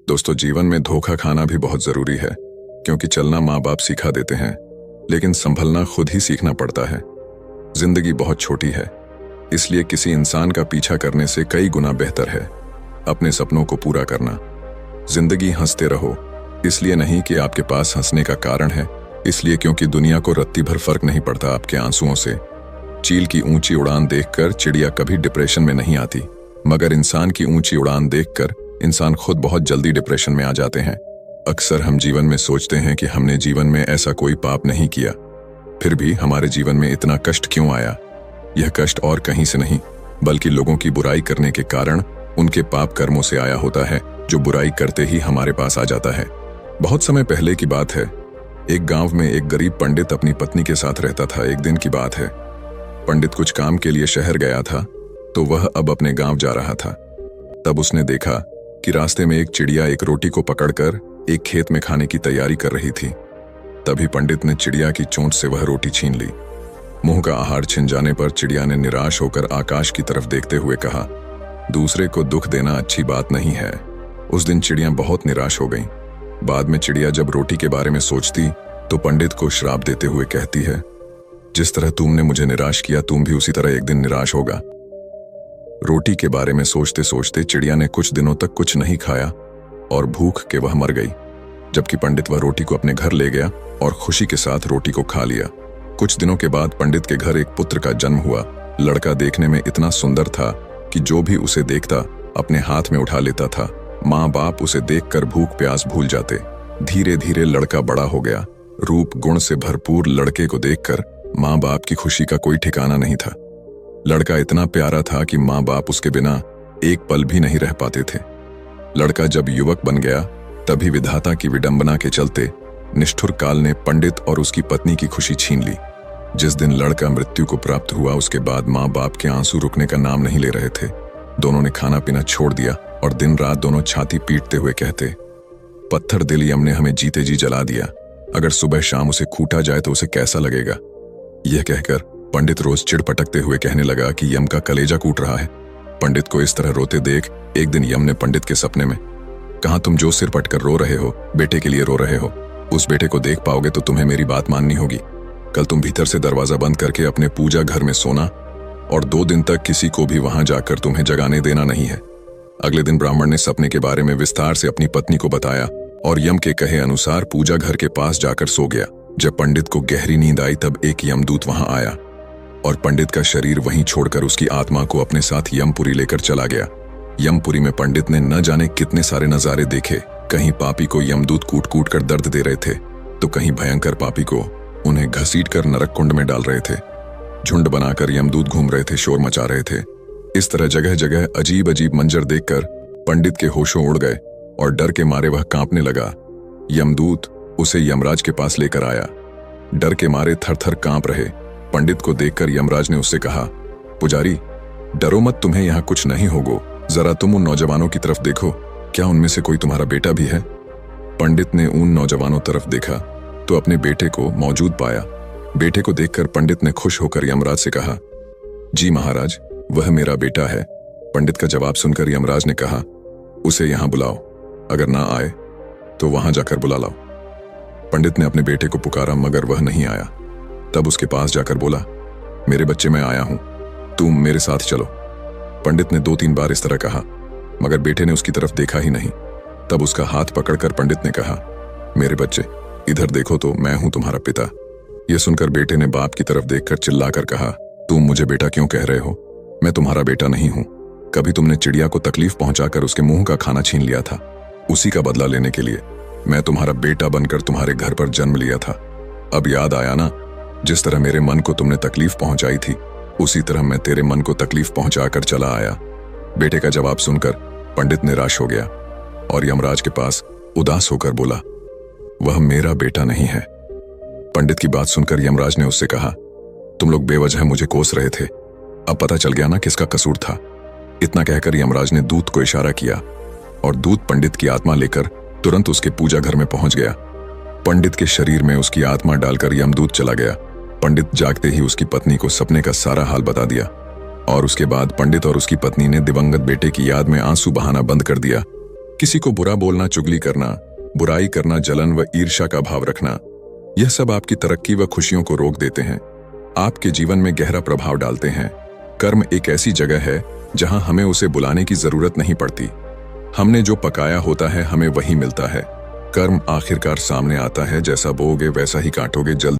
दोस्तों, जीवन में धोखा खाना भी बहुत जरूरी है, क्योंकि चलना माँ बाप सिखा देते हैं, लेकिन संभलना खुद ही सीखना पड़ता है। जिंदगी बहुत छोटी है, इसलिए किसी इंसान का पीछा करने से कई गुना बेहतर है अपने सपनों को पूरा करना। जिंदगी हंसते रहो, इसलिए नहीं कि आपके पास हंसने का कारण है, इसलिए क्योंकि दुनिया को रत्ती भर फर्क नहीं पड़ता आपके आंसुओं से। चील की ऊंची उड़ान देखकर चिड़िया कभी डिप्रेशन में नहीं आती, मगर इंसान की ऊंची उड़ान देखकर इंसान खुद बहुत जल्दी डिप्रेशन में आ जाते हैं। अक्सर हम जीवन में सोचते हैं कि हमने जीवन में ऐसा कोई पाप नहीं किया, फिर भी हमारे जीवन में इतना कष्ट क्यों आया। यह कष्ट और कहीं से नहीं, बल्कि लोगों की बुराई करने के कारण उनके पाप कर्मों से आया होता है, जो बुराई करते ही हमारे पास आ जाता है। बहुत समय पहले की बात है, एक गांव में एक गरीब पंडित अपनी पत्नी के साथ रहता था। एक दिन की बात है, पंडित कुछ काम के लिए शहर गया था, तो वह अब अपने गांव जा रहा था। तब उसने देखा कि रास्ते में एक चिड़िया एक रोटी को पकड़कर एक खेत में खाने की तैयारी कर रही थी। तभी पंडित ने चिड़िया की चोंच से वह रोटी छीन ली। मुंह का आहार छिन जाने पर चिड़िया ने निराश होकर आकाश की तरफ देखते हुए कहा, दूसरे को दुख देना अच्छी बात नहीं है। उस दिन चिड़िया बहुत निराश हो गई। बाद में चिड़िया जब रोटी के बारे में सोचती तो पंडित को श्राप देते हुए कहती है, जिस तरह तुमने मुझे निराश किया, तुम भी उसी तरह एक दिन निराश होगा। रोटी के बारे में सोचते सोचते चिड़िया ने कुछ दिनों तक कुछ नहीं खाया और भूख के वह मर गई, जबकि पंडित वह रोटी को अपने घर ले गया और खुशी के साथ रोटी को खा लिया। कुछ दिनों के बाद पंडित के घर एक पुत्र का जन्म हुआ। लड़का देखने में इतना सुंदर था कि जो भी उसे देखता अपने हाथ में उठा लेता था। माँ बाप उसे देखकर भूख प्यास भूल जाते। धीरे धीरे लड़का बड़ा हो गया। रूप गुण से भरपूर लड़के को देखकर माँ बाप की खुशी का कोई ठिकाना नहीं था। लड़का इतना प्यारा था कि माँ बाप उसके बिना एक पल भी नहीं रह पाते थे। लड़का जब युवक बन गया, तभी विधाता की विडंबना के चलते निष्ठुर काल ने पंडित और उसकी पत्नी की खुशी छीन ली। जिस दिन लड़का मृत्यु को प्राप्त हुआ, उसके बाद माँ बाप के आंसू रुकने का नाम नहीं ले रहे थे। दोनों ने खाना पीना छोड़ दिया और दिन रात दोनों छाती पीटते हुए कहते, पत्थर दिल यम ने हमें जीते जी जला दिया। अगर सुबह शाम उसे कूटा जाए तो उसे कैसा लगेगा। यह कहकर पंडित रोज चिढ़ पटकते हुए कहने लगा कि यम का कलेजा कूट रहा है। पंडित को इस तरह रोते देख एक दिन यम ने पंडित के सपने में कहा, तुम जो सिर पटकर रो रहे हो, बेटे के लिए रो रहे हो। उस बेटे को देख पाओगे तो तुम्हें मेरी बात माननी होगी। कल तुम भीतर से दरवाजा बंद करके अपने पूजा घर में सोना और 2 दिन तक किसी को भी वहां जाकर तुम्हें जगाने देना नहीं है। अगले दिन ब्राह्मण ने सपने के बारे में विस्तार से अपनी पत्नी को बताया और यम के कहे अनुसार पूजा घर के पास जाकर सो गया। जब पंडित को गहरी नींद आई, तब एक यमदूत वहां आया और पंडित का शरीर वहीं छोड़कर उसकी आत्मा को अपने साथ यमपुरी लेकर चला गया। यमपुरी में पंडित ने न जाने कितने सारे नजारे देखे। कहीं पापी को यमदूत कूट कूट कर दर्द दे रहे थे, तो कहीं भयंकर पापी को उन्हें घसीट कर नरक कुंड में डाल रहे थे। झुंड बनाकर यमदूत घूम रहे थे, शोर मचा रहे थे। इस तरह जगह जगह अजीब अजीब मंजर देखकर पंडित के होशों उड़ गए और डर के मारे वह कांपने लगा। यमदूत उसे यमराज के पास लेकर आया। डर के मारे थर थर कांप रहे पंडित को देखकर यमराज ने उससे कहा, पुजारी डरो मत, तुम्हें यहाँ कुछ नहीं होगा। जरा तुम उन नौजवानों की तरफ देखो, क्या उनमें से कोई तुम्हारा बेटा भी है। पंडित ने उन नौजवानों तरफ देखा तो अपने बेटे को मौजूद पाया। बेटे को देखकर पंडित ने खुश होकर यमराज से कहा, जी महाराज, वह मेरा बेटा है। पंडित का जवाब सुनकर यमराज ने कहा, उसे यहां बुलाओ, अगर ना आए तो वहां जाकर बुला लाओ। पंडित ने अपने बेटे को पुकारा, मगर वह नहीं आया। तब उसके पास जाकर बोला, मेरे बच्चे, मैं आया हूं, तुम मेरे साथ चलो। पंडित ने 2-3 बार इस तरह कहा, मगर बेटे ने उसकी तरफ देखा ही नहीं। तब उसका हाथ पकड़कर पंडित ने कहा, मेरे बच्चे, इधर देखो तो मैं हूं तुम्हारा पिता। यह सुनकर बेटे ने बाप की तरफ देखकर चिल्लाकर कहा, तुम मुझे बेटा क्यों कह रहे हो? मैं तुम्हारा बेटा नहीं हूं। कभी तुमने चिड़िया को तकलीफ पहुंचाकर उसके मुंह का खाना छीन लिया था। उसी का बदला लेने के लिए मैं तुम्हारा बेटा बनकर तुम्हारे घर पर जन्म लिया था। अब याद आया ना, जिस तरह मेरे मन को तुमने तकलीफ पहुंचाई थी, उसी तरह मैं तेरे मन को तकलीफ पहुंचाकर चला आया। बेटे का जवाब सुनकर पंडित निराश हो गया और यमराज के पास उदास होकर बोला, वह मेरा बेटा नहीं है। पंडित की बात सुनकर यमराज ने उससे कहा, तुम लोग बेवजह मुझे कोस रहे थे, अब पता चल गया ना किसका कसूर था। इतना कहकर यमराज ने दूत को इशारा किया और दूत पंडित की आत्मा लेकर तुरंत उसके पूजा घर में पहुंच गया। पंडित के शरीर में उसकी आत्मा डालकर यमदूत चला गया। पंडित जागते ही उसकी पत्नी को सपने का सारा हाल बता दिया और उसके बाद पंडित और उसकी पत्नी ने दिवंगत बेटे की याद में आंसू बहाना बंद कर दिया किसी को बुरा बोलना, चुगली करना, बुराई करना, जलन व ईर्ष्या का भाव रखना, यह सब आपकी तरक्की व खुशियों को रोक देते हैं, आपके जीवन में गहरा प्रभाव डालते हैं। कर्म एक ऐसी जगह है जहां हमें उसे बुलाने की जरूरत नहीं पड़ती। हमने जो पकाया होता है हमें वही मिलता है। कर्म आखिरकार सामने आता है, जैसा बोओगे वैसा ही काटोगे। जल्द